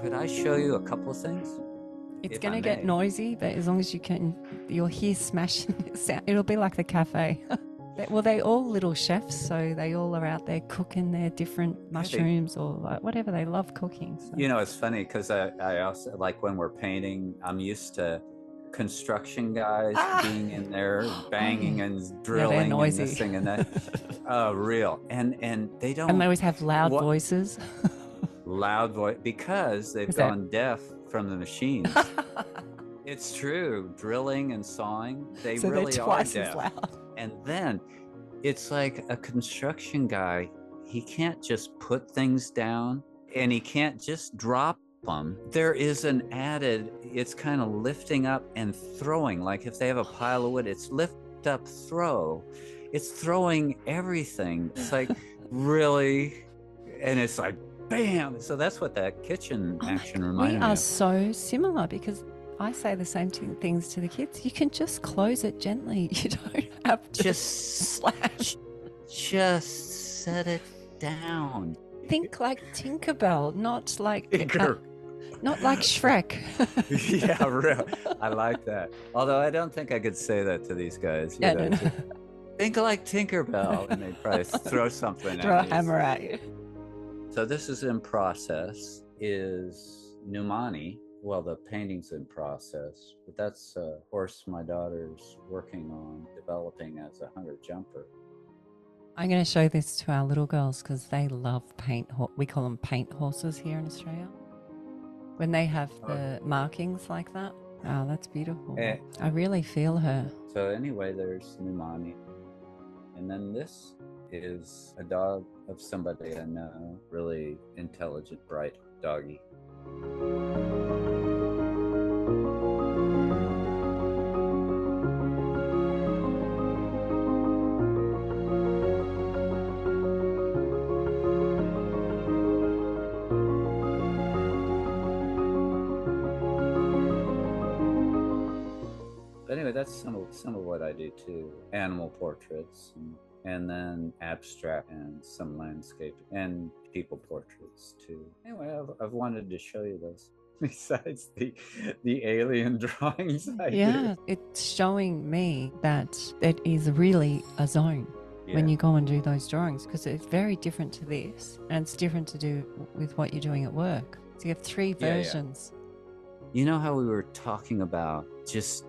Could I show you a couple of things? It's going to get noisy, but as long as you can, you'll hear smashing sound. It'll be like the cafe. Well, they all little chefs, so they all are out there cooking their different mushrooms or like whatever they love cooking. So. You know, it's funny because I also, like when we're painting, I'm used to construction guys being in there banging and drilling and this thing and that. Real. And they don't. And they always have loud voices. Loud voice, because they've gone deaf from the machines. It's true. Drilling and sawing, they so really they're are twice deaf. As loud. And then it's like a construction guy, he can't just put things down and he can't just drop them. There is an added, it's kind of lifting up and throwing. Like if they have a pile of wood, it's lift up, throw. It's throwing everything. It's like really, and it's like bam. So that's what that kitchen action reminded me of. We are so similar because I say the same things to the kids. You can just close it gently. You don't have to just slash. Just set it down. Think like Tinkerbell, not like Tinker. Not like Shrek. Yeah, real. I like that. Although I don't think I could say that to these guys. Yeah, no. Think like Tinkerbell, and they'd probably throw something. Throw a hammer at you. So this is in process. Is Numani? Well, the painting's in process, but that's a horse my daughter's working on developing as a hunter-jumper. I'm going to show this to our little girls because they love paint. We call them paint horses here in Australia. When they have the markings like that. Oh, that's beautiful. I really feel her. So anyway, there's Numani. And then this is a dog of somebody I know, really intelligent, bright doggy. Anyway, that's some of what I do too. Animal portraits, and then abstract and some landscape and people portraits too. Anyway, I've wanted to show you this. Besides the alien drawings I do. It's showing me that it is really a zone when you go and do those drawings, because it's very different to this, and it's different to do with what you're doing at work. So you have three versions. You know how we were talking about just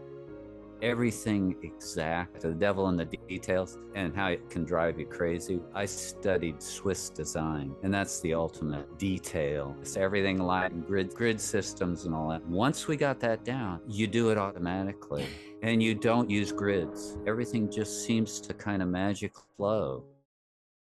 everything exact, the devil in the details, and how it can drive you crazy. I studied Swiss design, and that's the ultimate detail. It's everything like grid systems and all that. Once we got that down, you do it automatically, and you don't use grids. Everything just seems to kind of magic flow.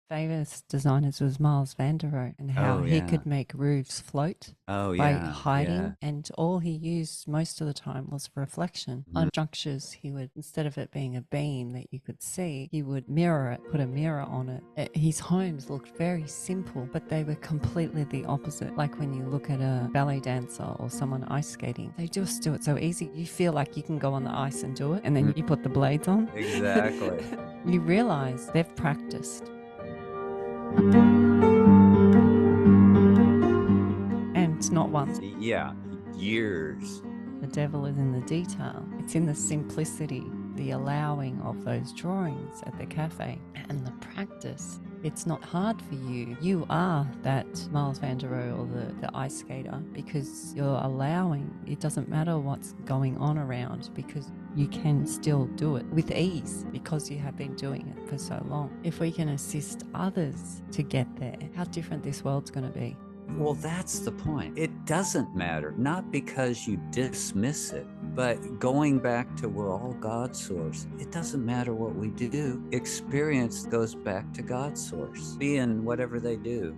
Famous designers was Miles van der Rohe, and how he could make roofs float by hiding, and all he used most of the time was reflection. On structures, he would, instead of it being a beam that you could see, he would mirror it, put a mirror on it. His homes looked very simple, but they were completely the opposite. Like when you look at a ballet dancer or someone ice skating, they just do it so easy. You feel like you can go on the ice and do it, and then you put the blades on. Exactly. You realize they've practiced. And not once. Yeah, years. The devil is in the detail. It's in the simplicity, the allowing of those drawings at the cafe, and the practice. It's not hard for you. You are that Miles van der Rohe or the ice skater, because you're allowing. It doesn't matter what's going on around, because you can still do it with ease because you have been doing it for so long. If we can assist others to get there, how different this world's going to be. Well, that's the point. It doesn't matter, not because you dismiss it, but going back to we're all God source. It doesn't matter what we do. Experience goes back to God source. Be in whatever they do.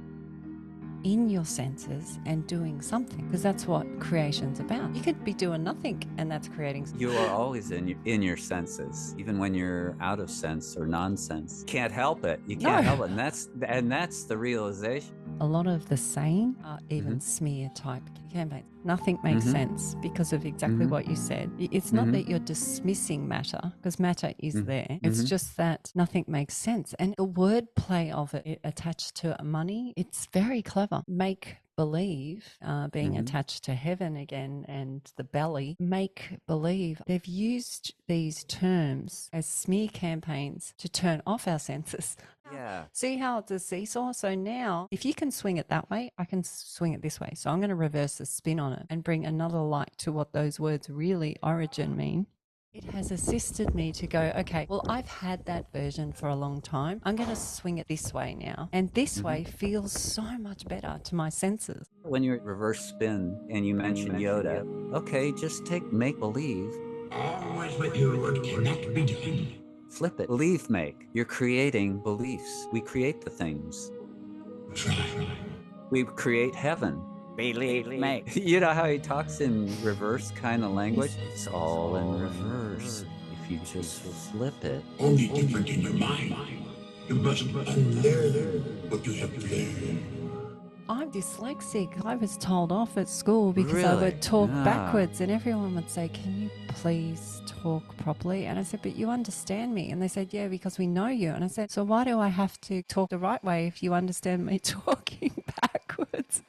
In your senses and doing something, because that's what creation's about. You could be doing nothing, and that's creating something. You are always in your senses, even when you're out of sense or nonsense. Can't help it. You can't help it, and that's the realization. A lot of the saying are even smear type campaigns. Nothing makes sense because of exactly what you said. It's not that you're dismissing matter, because matter is there. It's just that nothing makes sense. And the word play of it attached to money, it's very clever. Make believe, being attached to heaven again and the belly, make believe. They've used these terms as smear campaigns to turn off our senses. Yeah. See how it's a seesaw? So now, if you can swing it that way, I can swing it this way. So I'm going to reverse the spin on it and bring another light to what those words really origin mean. It has assisted me to go, okay, well, I've had that version for a long time. I'm going to swing it this way now. And this way feels so much better to my senses. When you reverse spin and you mention Yoda, okay, just take make-believe. Always with you, what cannot be done. Flip it. Believe make. You're creating beliefs. We create the things. Try. We create heaven. Believe make. You know how he talks in reverse kind of language? It's all in reverse. If you just flip it. Only different in your mind. You must unlearn what you have learned. I'm dyslexic. I was told off at school because I Really? would talk backwards, and everyone would say, can you please talk properly? And I said, but you understand me. And they said, yeah, because we know you. And I said, so why do I have to talk the right way if you understand me talking backwards?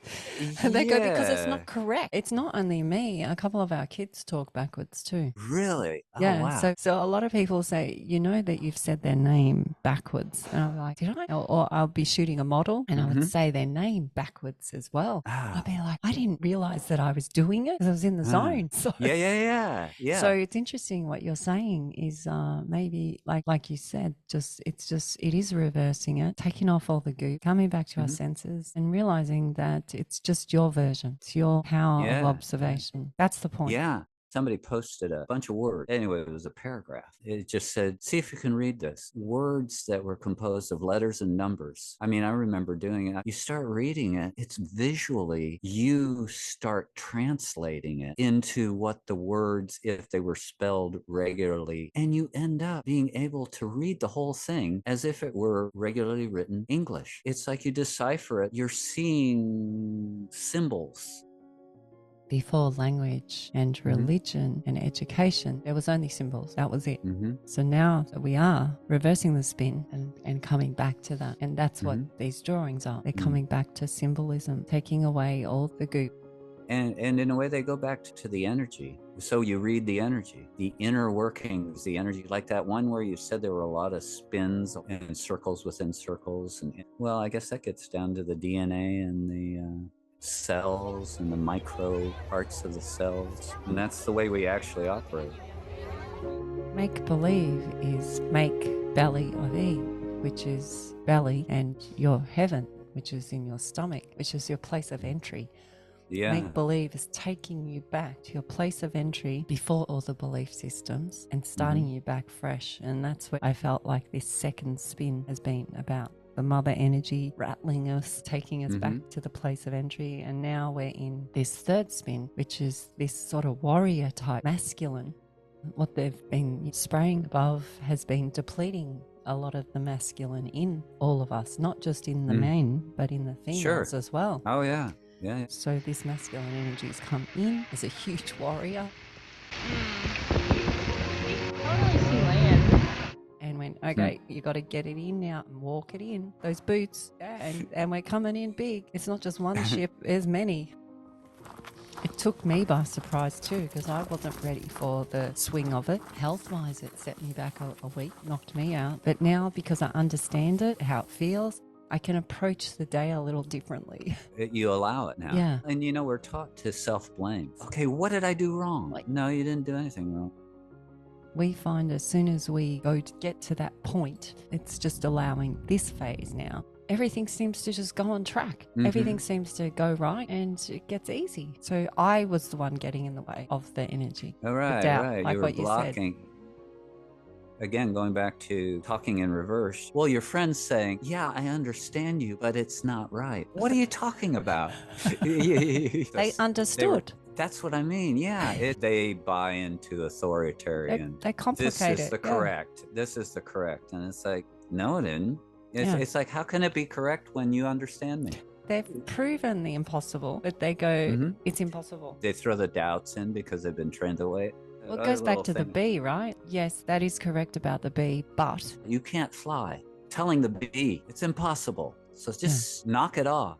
And they go, because it's not correct. It's not only me. A couple of our kids talk backwards too. Really? Yeah. Oh, wow. So a lot of people say, you know that you've said their name backwards. And I'm like, did I? Or I'll be shooting a model and I would say their name backwards as well. I'd be like, I didn't realize that I was doing it because I was in the zone. So, Yeah. So it's interesting what you're saying is maybe like you said, it is reversing it, taking off all the goop, coming back to our senses and realizing that it's just your version. It's your power of observation. That's the point. Yeah. Somebody posted a bunch of words. Anyway, it was a paragraph. It just said, see if you can read this. Words that were composed of letters and numbers. I mean, I remember doing it. You start reading it, it's visually, you start translating it into what the words, if they were spelled regularly, and you end up being able to read the whole thing as if it were regularly written English. It's like you decipher it. You're seeing symbols. Before language and religion and education, there was only symbols. That was it. So now that we are reversing the spin and coming back to that. And that's what these drawings are. They're coming back to symbolism, taking away all the goop. And in a way, they go back to the energy. So you read the energy, the inner workings, the energy, like that one where you said there were a lot of spins and circles within circles. And well, I guess that gets down to the DNA and the cells and the micro parts of the cells. And that's the way we actually operate. Make believe is make belly of E, which is belly, and your heaven, which is in your stomach, which is your place of entry. Yeah. Make believe is taking you back to your place of entry before all the belief systems and starting you back fresh. And that's what I felt like this second spin has been about. The mother energy rattling us, taking us back to the place of entry. And now we're in this third spin, which is this sort of warrior type, masculine. What they've been spraying above has been depleting a lot of the masculine in all of us, not just in the men, but in the females as well. Oh, yeah. Yeah. So this masculine energy has come in as a huge warrior. Totally see land. And went, okay, you got to get it in now and walk it in. Those boots, and we're coming in big. It's not just one ship, there's many. It took me by surprise too, because I wasn't ready for the swing of it. Health-wise, it set me back a week, knocked me out. But now, because I understand it, how it feels, I can approach the day a little differently. You allow it now. Yeah. And we're taught to self-blame. Okay, what did I do wrong? Like, no, you didn't do anything wrong. We find as soon as we go to get to that point, it's just allowing this phase now. Everything seems to just go on track. Everything seems to go right and it gets easy. So I was the one getting in the way of the energy. All right, the doubt, right. like You were what blocking. You said. Again, going back to talking in reverse. Well, your friend's saying, yeah, I understand you, but it's not right. What are you talking about? They understood. That's what I mean. Yeah. They buy into authoritarian. They complicate it. This is the correct. This is the correct. And it's like, no, it isn't. It's like, how can it be correct when you understand me? they've proven the impossible, but they go, it's impossible. They throw the doubts in because they've been trained away. Well, it goes back to the bee, right? Yes, that is correct about the bee, but you can't fly. Telling the bee, it's impossible. So just knock it off.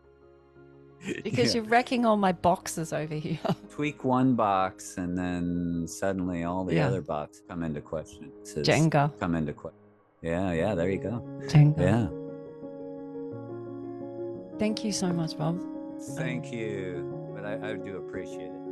Because you're wrecking all my boxes over here. Tweak one box and then suddenly all the other boxes come into question. Jenga. Come into question. Yeah, there you go. Jenga. Yeah. Thank you so much, Bob. Thank you. But I do appreciate it.